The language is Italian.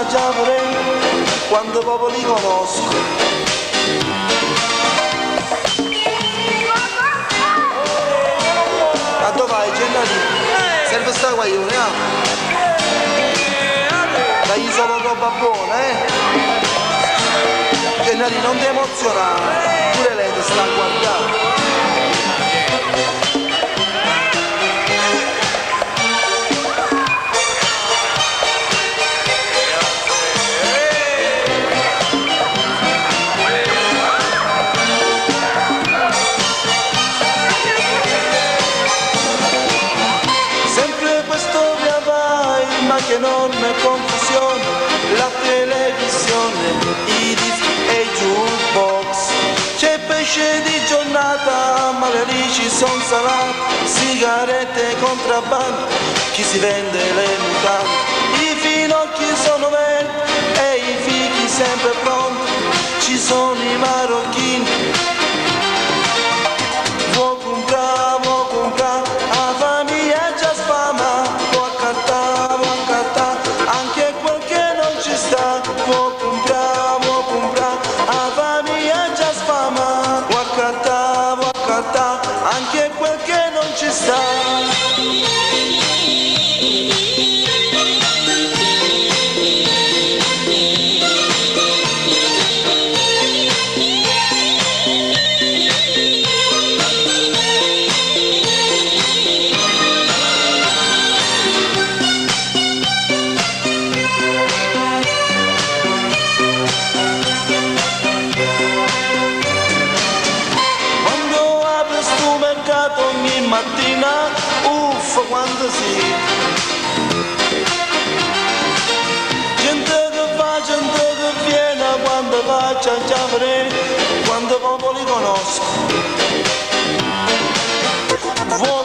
già vorrei quando proprio li conosco. Ma dove vai, Gennari? Serve sta guaglione, dagli solo roba buona, Gennari, non ti emozionare, pure lei ti sta a guardare. Che enorme confusione, la televisione, i dischi e i jukebox. C'è pesce di giornata, ma le alici son salate, sigarette e contrabbando, chi si vende le mutande. I finocchi sono verdi e i fichi sempre pronti, ci sono i marocchini. Vuoi comprare, la famiglia già sfama, vuoi accattare, anche quel che non ci sta. Vuoi comprare, la famiglia già sfama, vuoi accattare, anche quel che non ci sta. Ogni mattina, uffa quanto sì. Gente che va, gente che viene, quando faccia già vedere, quando proprio li conosco. Vuoi